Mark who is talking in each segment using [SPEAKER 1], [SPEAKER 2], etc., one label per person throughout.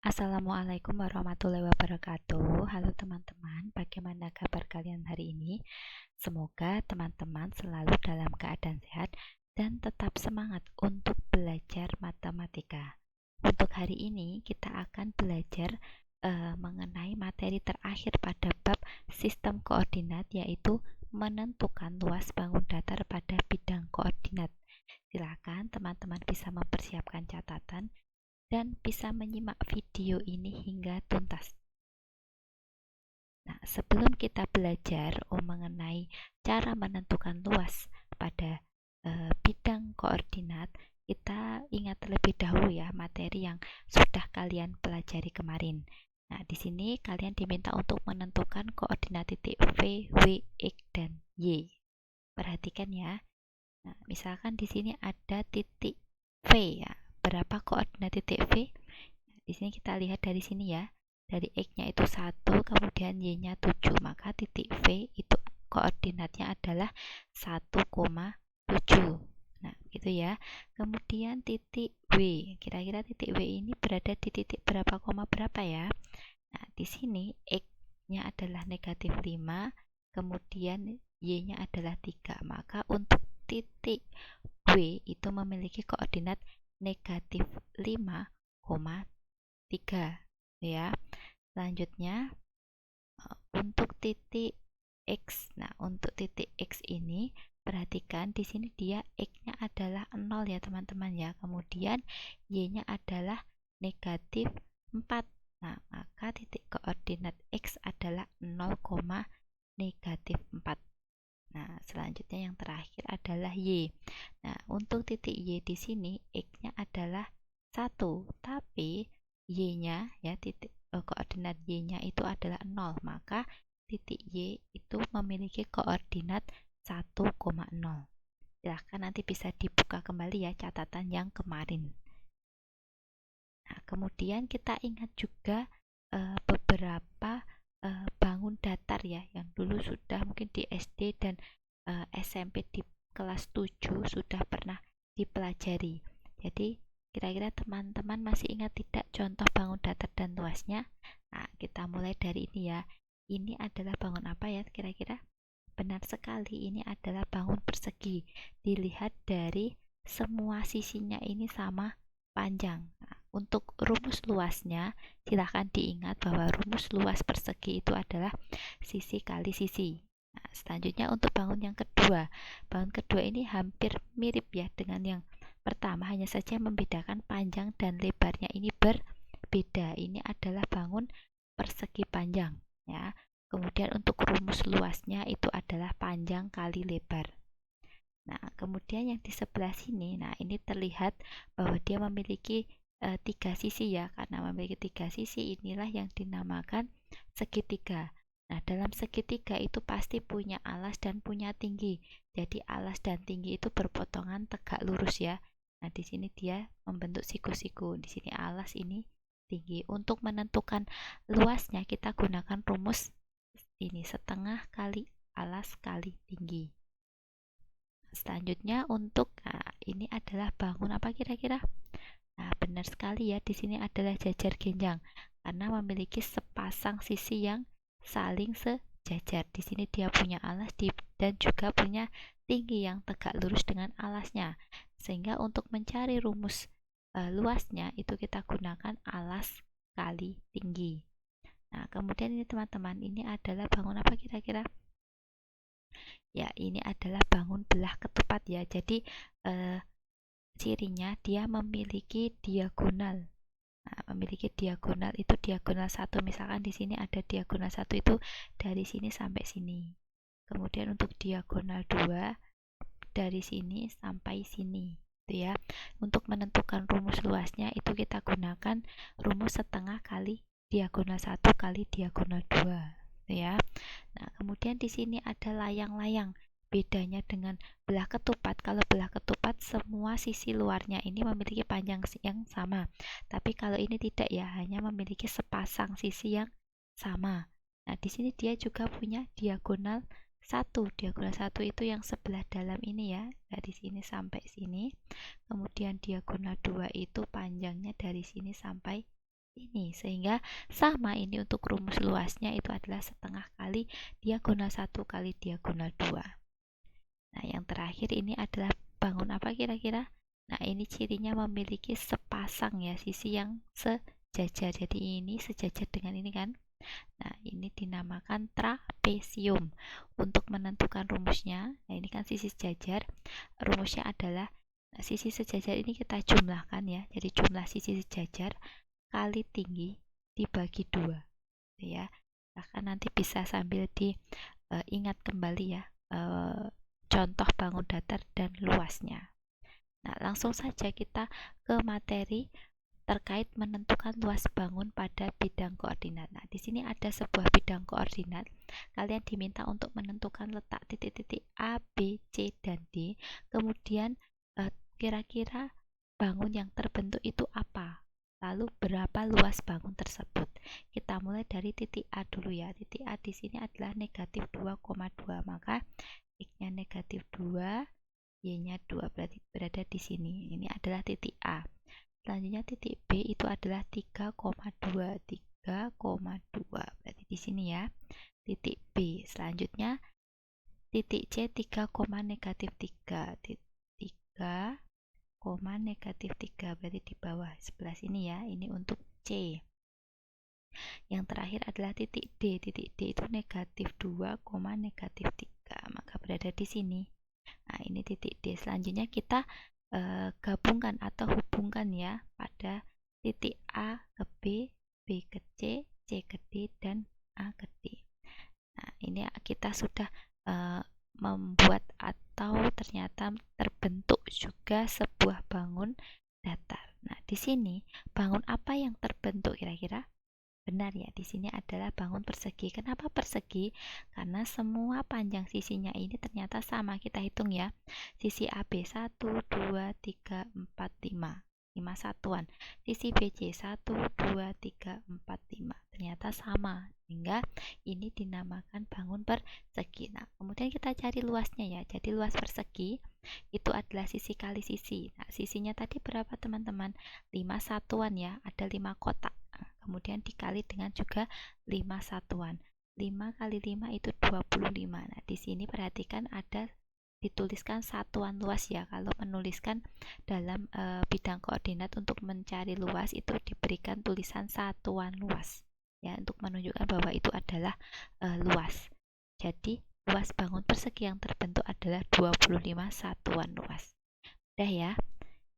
[SPEAKER 1] Assalamualaikum warahmatullahi wabarakatuh. Halo teman-teman, bagaimana kabar kalian hari ini? Semoga teman-teman selalu dalam keadaan sehat dan tetap semangat untuk belajar matematika. Untuk hari ini kita akan belajar mengenai materi terakhir pada bab sistem koordinat, yaitu menentukan luas bangun datar pada bidang koordinat. Silakan teman-teman bisa mempersiapkan catatan dan bisa menyimak video ini hingga tuntas. Nah, sebelum kita belajar mengenai cara menentukan luas pada bidang koordinat, kita ingat terlebih dahulu ya materi yang sudah kalian pelajari kemarin. Nah, di sini kalian diminta untuk menentukan koordinat titik V, W, X, dan Y. Perhatikan ya. Nah, misalkan di sini ada titik V ya. Berapa koordinat titik V? Di sini kita lihat dari sini ya. Dari X-nya itu 1, kemudian Y-nya 7. Maka titik V itu koordinatnya adalah 1,7. Nah, gitu ya. Kemudian titik W. Kira-kira titik W ini berada di titik berapa, koma berapa ya? Nah, di sini X-nya adalah negatif 5, kemudian Y-nya adalah 3. Maka untuk titik W itu memiliki koordinat negatif 5,3 ya. Selanjutnya untuk titik X. Nah, untuk titik X ini perhatikan di sini dia X-nya adalah 0 ya teman-teman ya. Kemudian Y-nya adalah negatif 4. Nah, maka titik koordinat X adalah 0, negatif 4. Nah, selanjutnya yang terakhir adalah Y. Nah, untuk titik Y di sini X-nya adalah 1, tapi Y-nya ya koordinat Y-nya itu adalah 0, maka titik Y itu memiliki koordinat 1,0. Silahkan nanti bisa dibuka kembali ya catatan yang kemarin. Nah, kemudian kita ingat juga beberapa bangun datar ya yang dulu sudah mungkin di SD dan SMP di kelas 7 sudah pernah dipelajari. Jadi kira-kira teman-teman masih ingat tidak contoh bangun datar dan luasnya? Nah, kita mulai dari ini ya. Ini adalah bangun apa ya kira-kira? Benar sekali, ini adalah bangun persegi. Dilihat dari semua sisinya ini sama panjang. Nah, untuk rumus luasnya, silahkan diingat bahwa rumus luas persegi itu adalah sisi kali sisi. Nah, selanjutnya untuk bangun yang kedua. Bangun kedua ini hampir mirip ya dengan yang pertama, hanya saja membedakan panjang dan lebarnya ini berbeda. Ini adalah bangun persegi panjang ya. Kemudian untuk rumus luasnya itu adalah panjang kali lebar. Nah, kemudian yang di sebelah sini, nah ini terlihat bahwa dia memiliki 3 sisi ya. Karena memiliki 3 sisi, inilah yang dinamakan segitiga. Nah, dalam segitiga itu pasti punya alas dan punya tinggi. Jadi alas dan tinggi itu berpotongan tegak lurus ya. Nah, di sini dia membentuk siku-siku. Di sini alas, ini tinggi. Untuk menentukan luasnya kita gunakan rumus ini, setengah kali alas kali tinggi. Selanjutnya untuk ini adalah bangun apa kira-kira? Nah, benar sekali ya, di sini adalah jajar genjang karena memiliki sepasang sisi yang saling sejajar. Di sini dia punya alas dan juga punya tinggi yang tegak lurus dengan alasnya. Sehingga untuk mencari rumus luasnya itu kita gunakan alas kali tinggi. Nah, kemudian ini teman-teman, ini adalah bangun apa kira-kira? Ya, ini adalah bangun belah ketupat ya. Jadi cirinya dia memiliki diagonal. Nah, memiliki diagonal itu diagonal 1. Misalkan di sini ada diagonal 1 itu dari sini sampai sini. Kemudian untuk diagonal 2 dari sini sampai sini. Itu ya. Untuk menentukan rumus luasnya itu kita gunakan rumus setengah kali diagonal 1 kali diagonal 2. Ya. Nah, kemudian di sini ada layang-layang. Bedanya dengan belah ketupat, kalau belah ketupat semua sisi luarnya ini memiliki panjang yang sama. Tapi kalau ini tidak ya, hanya memiliki sepasang sisi yang sama. Nah, di sini dia juga punya diagonal 1. Diagonal 1 itu yang sebelah dalam ini ya, dari sini sampai sini. Kemudian diagonal 2 itu panjangnya dari sini sampai ini, sehingga sama ini untuk rumus luasnya itu adalah setengah kali diagonal 1 kali diagonal 2. Nah, yang terakhir ini adalah bangun apa kira-kira? Nah, ini cirinya memiliki sepasang ya sisi yang sejajar. Jadi ini sejajar dengan ini kan. Nah, ini dinamakan trapesium. Untuk menentukan rumusnya, nah ini kan sisi sejajar. Rumusnya adalah sisi sejajar ini kita jumlahkan ya. Jadi jumlah sisi sejajar kali tinggi dibagi 2 ya. Bahkan nanti bisa sambil diingat kembali ya contoh bangun datar dan luasnya. Nah, langsung saja kita ke materi terkait menentukan luas bangun pada bidang koordinat. Nah, di sini ada sebuah bidang koordinat. Kalian diminta untuk menentukan letak titik-titik A, B, C, dan D. Kemudian kira-kira bangun yang terbentuk itu apa? Lalu berapa luas bangun tersebut? Kita mulai dari titik A dulu ya. Titik A di sini adalah negatif 2,2. Maka X-nya negatif 2, Y-nya 2 berarti berada di sini. Ini adalah titik A. Selanjutnya titik B itu adalah 3,2. 3,2 berarti di sini ya. Titik B. Selanjutnya titik C 3, negatif 3. 3, negatif 3 berarti di bawah sebelah sini ya. Ini untuk C. Yang terakhir adalah titik D. Titik D itu negatif 2, negatif 3. Maka berada di sini. Nah, ini titik D. Selanjutnya kita gabungkan atau hubungkan ya pada titik A ke B, B ke C, C ke D, dan A ke D. Nah, ini kita sudah membuat atau ternyata terbentuk juga sebuah bangun datar. Nah, di sini bangun apa yang terbentuk kira-kira? Benar ya, di sini adalah bangun persegi. Kenapa persegi? Karena semua panjang sisinya ini ternyata sama. Kita hitung ya. Sisi AB 1, 2, 3, 4, 5. 5 satuan. Sisi BC 1, 2, 3, 4, 5. Ternyata sama. Sehingga ini dinamakan bangun persegi. Nah, kemudian kita cari luasnya ya. Jadi luas persegi itu adalah sisi kali sisi. Nah, sisinya tadi berapa teman-teman? 5 satuan ya. Ada 5 kotak. Kemudian dikali dengan juga 5 satuan. 5 kali 5 itu 25. Nah, di sini perhatikan ada dituliskan satuan luas ya. Kalau menuliskan dalam bidang koordinat untuk mencari luas itu diberikan tulisan satuan luas ya, untuk menunjukkan bahwa itu adalah luas. Jadi, luas bangun persegi yang terbentuk adalah 25 satuan luas. Udah ya.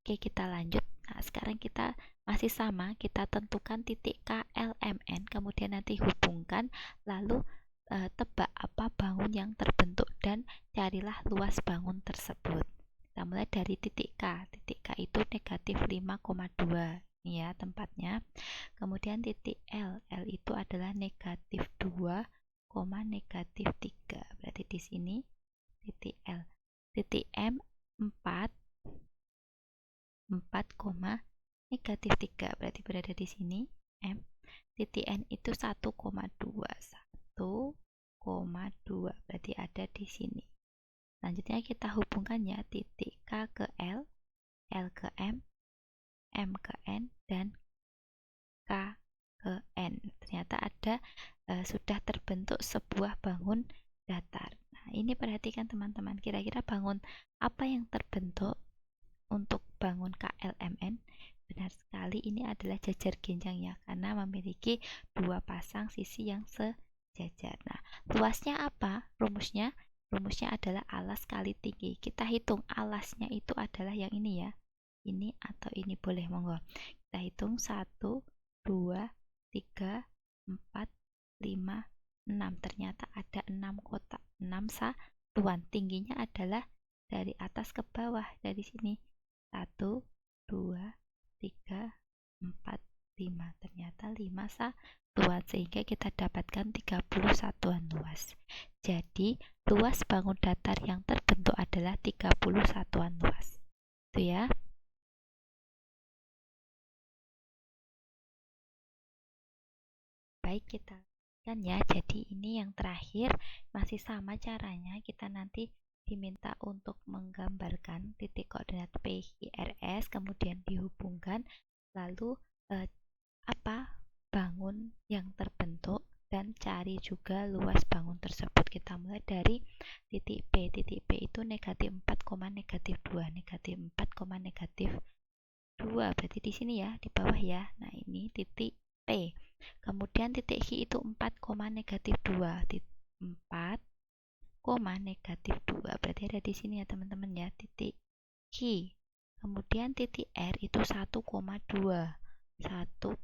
[SPEAKER 1] Oke, kita lanjut. Nah, sekarang kita masih sama, kita tentukan titik KLMN, kemudian nanti hubungkan, lalu tebak apa bangun yang terbentuk dan carilah luas bangun tersebut. Kita mulai dari titik K. Titik K itu negatif 5,2 ya tempatnya. Kemudian titik L. L itu adalah negatif 2, negatif 3. Berarti di sini titik L. Titik M 4, negatif 3 berarti berada di sini. M. Titik N itu 1,2. 1,2 berarti ada di sini. Selanjutnya kita hubungkan ya titik K ke L, L ke M ke N, dan K ke N. Ternyata ada sudah terbentuk sebuah bangun datar. Nah, ini perhatikan teman-teman, kira-kira bangun apa yang terbentuk untuk bangun KLMN? Benar sekali, ini adalah jajar genjang ya, karena memiliki dua pasang sisi yang sejajar. Nah, luasnya apa? Rumusnya adalah alas kali tinggi. Kita hitung alasnya itu adalah yang ini ya. Ini atau ini boleh, monggo. Kita hitung 1, 2, 3, 4, 5, 6. Ternyata ada 6 kotak, 6 satuan. Tingginya adalah dari atas ke bawah, dari sini. 1, 2, 3, 4, 5. Ternyata 5 satuan, sehingga kita dapatkan 30 satuan luas. Jadi luas bangun datar yang terbentuk adalah 30 satuan luas. Itu ya. Baik, kita lanjutkan ya. Jadi ini yang terakhir, masih sama caranya. Kita nanti diminta untuk menggambarkan titik koordinat PQRS, kemudian dihubungkan, lalu apa bangun yang terbentuk dan cari juga luas bangun tersebut. Kita mulai dari titik P. Titik P itu negatif 4, negatif 2, negatif 4, negatif 2. Berarti di sini ya, di bawah ya. Nah, ini titik P. Kemudian titik Q itu 4, negatif 2. 4, negatif 2. Berarti ada di sini ya, teman-teman ya, titik Q. Kemudian titik R itu 1,2. 1,2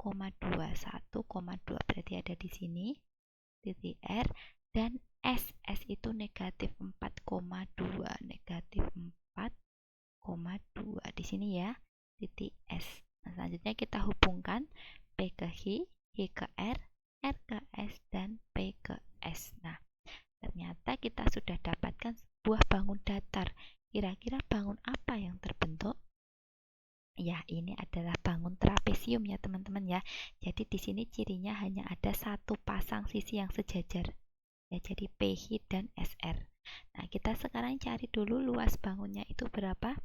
[SPEAKER 1] berarti ada di sini titik R. Dan S itu negatif 4,2, negatif 4,2 di sini ya, titik S. Nah, selanjutnya kita hubungkan P ke Q, Q ke R ke S, dan P ke S. Nah, ternyata kita sudah dapatkan sebuah bangun datar. Kira-kira bangun apa yang terbentuk? Ya, ini adalah bangun trapesium ya, teman-teman ya. Jadi di sini cirinya hanya ada satu pasang sisi yang sejajar. Ya, jadi PH dan SR. Nah, kita sekarang cari dulu luas bangunnya itu berapa.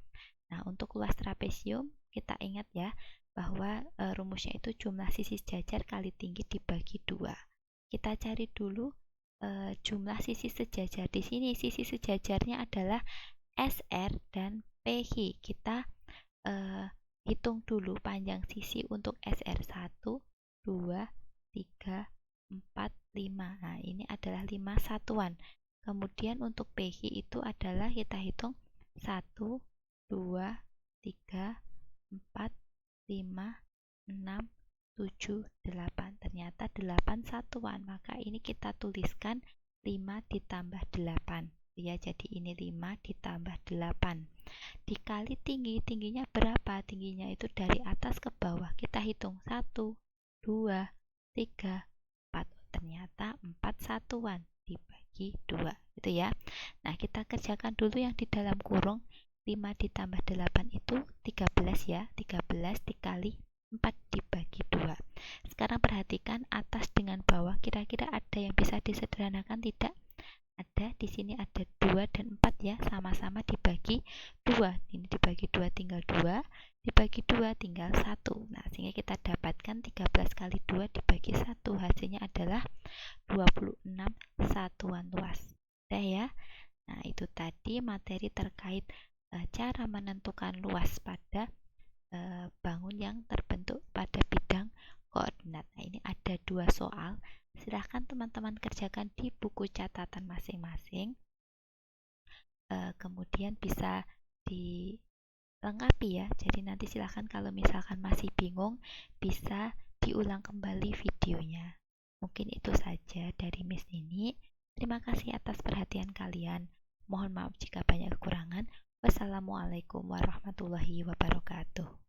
[SPEAKER 1] Nah, untuk luas trapesium kita ingat ya bahwa rumusnya itu jumlah sisi sejajar kali tinggi dibagi 2. Kita cari dulu jumlah sisi sejajar. Di sini sisi sejajarnya adalah SR dan PH. Kita hitung dulu panjang sisi untuk SR 1, 2, 3, 4, 5. Nah, ini adalah 5 satuan. Kemudian untuk PH itu adalah kita hitung 1, 2, 3, 4, 5, 6, 7, 8. Ternyata 8 satuan. Maka ini kita tuliskan 5 ditambah 8. Ya, jadi ini 5 ditambah 8. Dikali tingginya berapa? Tingginya itu dari atas ke bawah. Kita hitung 1, 2, 3, 4. Ternyata 4 satuan dibagi 2, gitu ya. Nah, kita kerjakan dulu yang di dalam kurung. 5 ditambah 8 itu 13 ya. 13 dikali 4 dibagi 2. Sekarang perhatikan atas dengan bawah. Kira-kira ada yang bisa disederhanakan tidak? Ada, di sini ada 2 dan 4 ya, sama-sama dibagi 2. Ini dibagi 2 tinggal 2, dibagi 2 tinggal 1. Nah, sehingga kita dapatkan 13 kali 2 dibagi 1. Hasilnya adalah 26 satuan luas. Udah ya? Nah, itu tadi materi terkait cara menentukan luas pada bangun yang terbentuk pada bidang koordinat. Nah, ini ada 2 soal. Silahkan teman-teman kerjakan di buku catatan masing-masing. Kemudian bisa dilengkapi ya. Jadi nanti silahkan kalau misalkan masih bingung, bisa diulang kembali videonya. Mungkin itu saja dari Miss Nini. Terima kasih atas perhatian kalian. Mohon maaf jika banyak kekurangan. Wassalamualaikum warahmatullahi wabarakatuh.